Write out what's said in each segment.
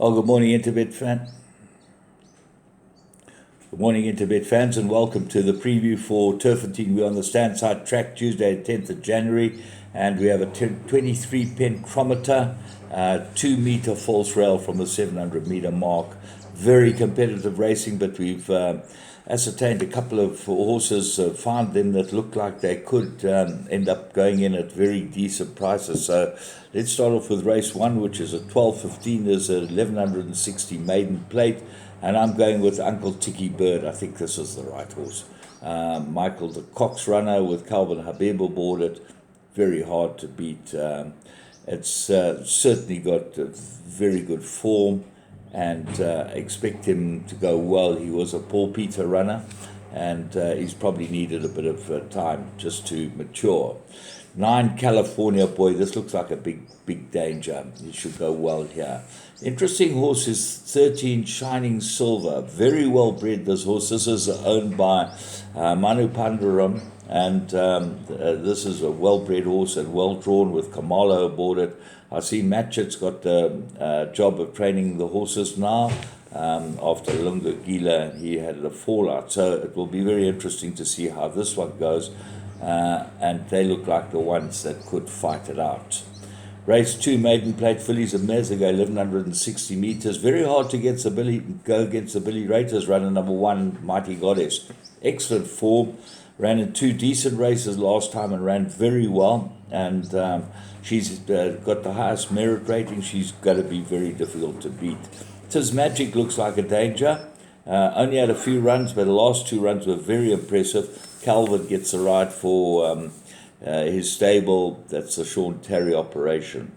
Oh, good morning, Interbet fan. Good morning, Interbet fans, and welcome to the preview for Turffontein. We're on the stand side track Tuesday, 10th of January, and we have a 23 penchrometer, 2 meter false rail from the 700 meter mark. Very competitive racing, but we've ascertained a couple of horses, found them that look like they could end up going in at very decent prices. So let's start off with race one, which is at 12:15. There's a 1160 maiden plate. And I'm going with Uncle Tiki Bird. I think this is the right horse. Michael the Cox runner with Calvin Habib aboard it. Very hard to beat. It's certainly got a very good form, and expect him to go well. He was a Paul Peter runner, and he's probably needed a bit of time just to mature. 9 California Boy, this looks like a big danger. He should go well here. Interesting horse is 13 Shining Silver. Very well bred, this horse. This is owned by Manu Pandaram, and this is a well bred horse and well drawn with Kamalo aboard it. I see Matchett's got the job of training the horses now. After Lunga Gila, he had a fallout. So it will be very interesting to see how this one goes. And they look like the ones that could fight it out. Race 2, maiden plate fillies and mares. They go 1160 meters. Very hard to go against the Billy Raters runner number 1, Mighty Goddess. Excellent form. Ran in 2 decent races last time and ran very well. And she's got the highest merit rating. She's going to be very difficult to beat. Tis Magic looks like a danger. Only had a few runs, but the last 2 runs were very impressive. Calvin gets a ride for his stable. That's the Sean Terry operation.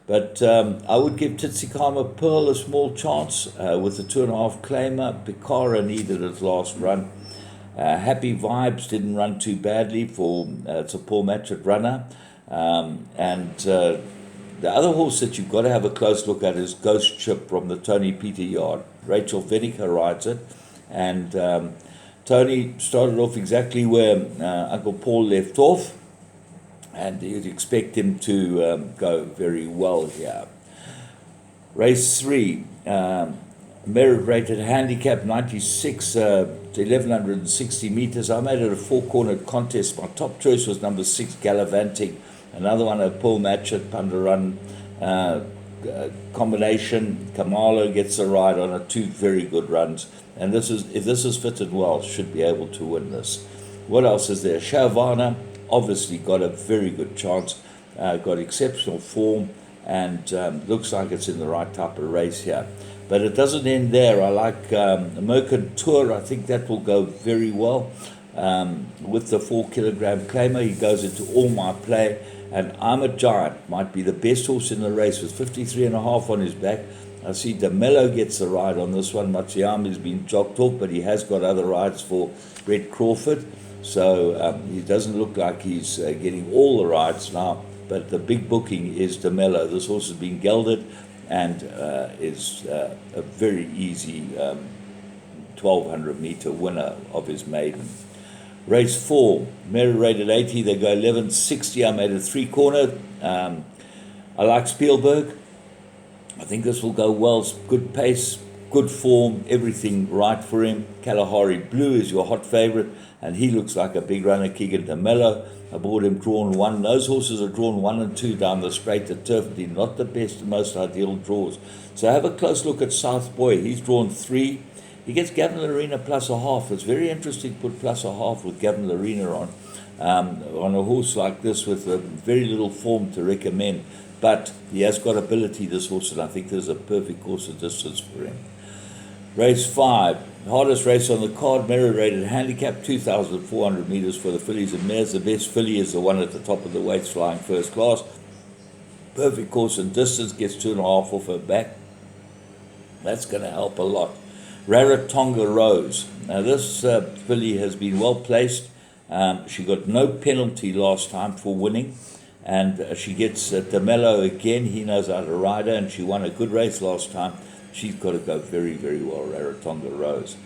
But I would give Titsikama Pearl a small chance with the 2.5 claimer. Picara needed its last run. Happy Vibes didn't run too badly for it's a Paul Matchett runner. And the other horse that you've got to have a close look at is Ghost Chip from the Tony Peter yard. Rachel Venica rides it. And Tony started off exactly where Uncle Paul left off, and you'd expect him to go very well here. Race 3, merit rated handicap 96 to 1160 meters. I made it a 4-cornered contest. My top choice was number 6, Gallivanting. Another one, a Paul Matchett Pundarun combination. Kamalo gets a ride on it, 2 very good runs. And if this is fitted well, should be able to win this. What else is there? Shavana obviously got a very good chance, got exceptional form, and looks like it's in the right type of race here. But it doesn't end there. I like Merkin Tour. I think that will go very well. With the 4-kilogram claimer, he goes into all my play. And I'm a Giant might be the best horse in the race with 53.5 on his back. I see DeMello gets a ride on this one. Matsuyama's been jocked off, but he has got other rides for Brett Crawford. So he doesn't look like he's getting all the rides now. But the big booking is DeMello. This horse has been gelded and is a very easy 1200-meter winner of his maiden. Race 4, merit rated 80. They go 1160. I made a 3-corner. I like Spielberg. I think this will go well. Good pace, good form, everything right for him. Kalahari Blue is your hot favorite, and he looks like a big runner. Keegan DeMello, aboard him, drawn 1. Those horses are drawn 1 and 2 down the straight at Turffontein. Not the best and most ideal draws. So have a close look at South Boy. He's drawn 3. He gets Gavin Lorena plus a half. It's very interesting to put plus a half with Gavin Lorena on a horse like this with very little form to recommend. But he has got ability, this horse, and I think there's a perfect course of distance for him. Race 5, hardest race on the card, merit rated handicap, 2,400 meters for the fillies and mares. The best filly is the one at the top of the weights, flying first class. Perfect course and distance, gets 2.5 off her back. That's going to help a lot. Rarotonga Rose. Now this filly has been well placed. She got no penalty last time for winning, and she gets DeMello again. He knows how to ride her, and she won a good race last time. She's got to go very, very well, Rarotonga Rose.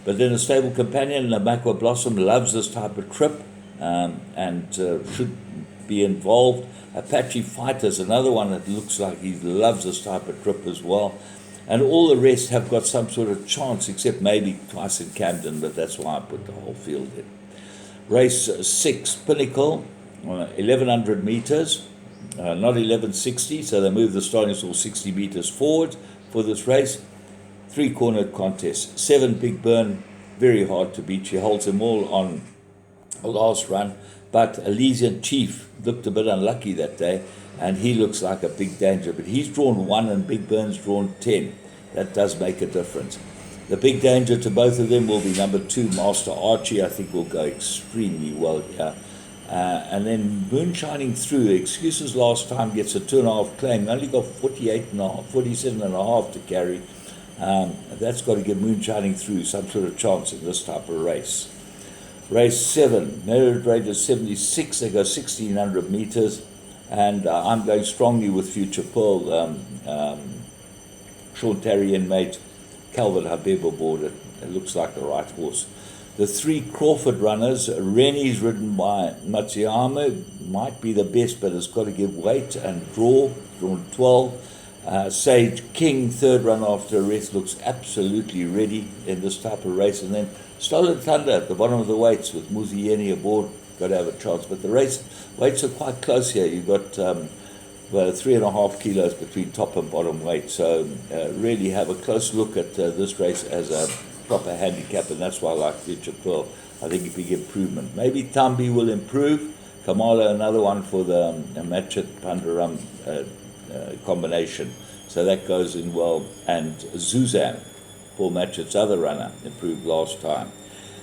But then a stable companion, Namakwa Blossom, loves this type of trip and should be involved. Apache Fighter is another one that looks like he loves this type of trip as well. And all the rest have got some sort of chance, except maybe twice in Camden, but that's why I put the whole field in. Race 6, Pinnacle, 1100 meters, not 1160, so they move the starting stall 60 meters forward for this race. 3-cornered contest. 7, Big Burn, very hard to beat. She holds them all on the last run, but Elysian Chief looked a bit unlucky that day, and he looks like a big danger, but he's drawn 1 and Big Burn's drawn 10. That does make a difference. The big danger to both of them will be number 2, Master Archie. I think will go extremely well here. And then Moonshining Through, excuses last time, gets a 2.5 claim, only got 47.5 to carry. That's got to give Moonshining Through some sort of chance in this type of race. Race 7, merit rate is 76, they go 1600 meters, and I'm going strongly with Future Pearl. Sean Terry and mate Calvin Habib aboard it. It looks like the right horse. The 3 Crawford runners, Rennie's ridden by Matsuyama, might be the best, but it's got to give weight and drawn 12. Sage King, 3rd run after a rest, looks absolutely ready in this type of race. And then Stolen Thunder at the bottom of the weights with Muzieni aboard, got to have a chance. But the race weights are quite close here. You've got 3.5 kilos between top and bottom weight. So really have a close look at this race as a proper handicap, and that's why I like Future Pearl. I think a big improvement. Maybe Tambi will improve. Kamala, another one for the Matchet Pandaram combination. So that goes in well. And Zuzan, Paul Matchett's other runner, improved last time.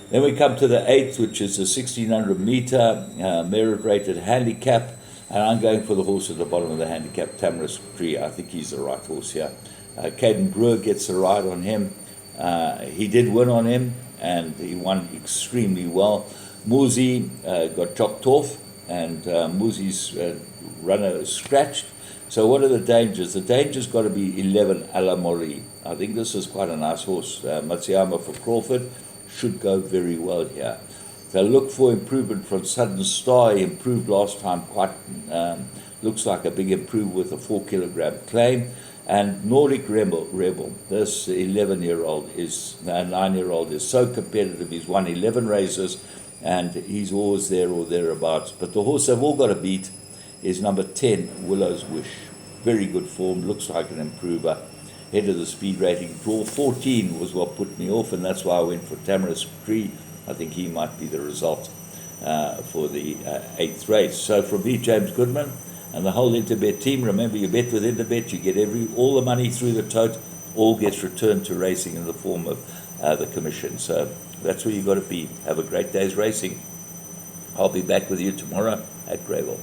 Then we come to the 8th, which is a 1600 meter merit rated handicap. And I'm going for the horse at the bottom of the handicap, Tamarisk Tree. I think he's the right horse here. Caden Brewer gets the ride on him. He did win on him, and he won extremely well. Muzi got chopped off, and Muzi's runner is scratched. So what are the dangers? The danger's got to be 11, Alamori. I think this is quite a nice horse. Matsuyama for Crawford should go very well here. So look for improvement from Sudden Star. He improved last time quite, looks like a big improvement with a 4 kilogram claim. And Nordic Rebel, this 9-year-old is so competitive. He's won 11 races, and he's always there or thereabouts. But the horse they've all got to beat is number 10, Willow's Wish. Very good form, looks like an improver. Head of the speed rating. Draw 14 was what put me off, and that's why I went for Tamarisk Tree. I think he might be the result for the 8th race. So from me, James Goodman, and the whole Interbet team, remember you bet with Interbet, you get all the money through the tote, all gets returned to racing in the form of the commission. So that's where you've got to be. Have a great day's racing. I'll be back with you tomorrow at Greyville.